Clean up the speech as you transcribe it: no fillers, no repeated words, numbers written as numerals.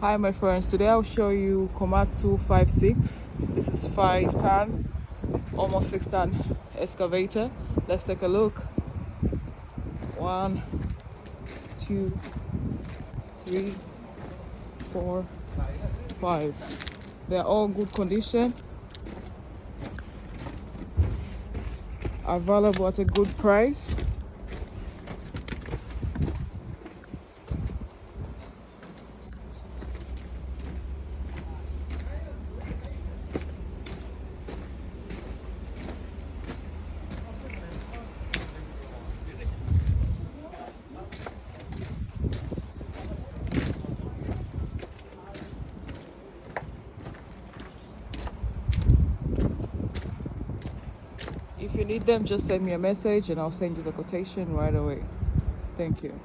Hi my friends, today I'll show you Komatsu 56. This is 5 ton, almost 6 ton excavator. Let's take a look. 1, 2, 3, 4, 5. They're all good condition, available at a good price. If you need them, just send me a message and I'll send you the quotation right away. Thank you.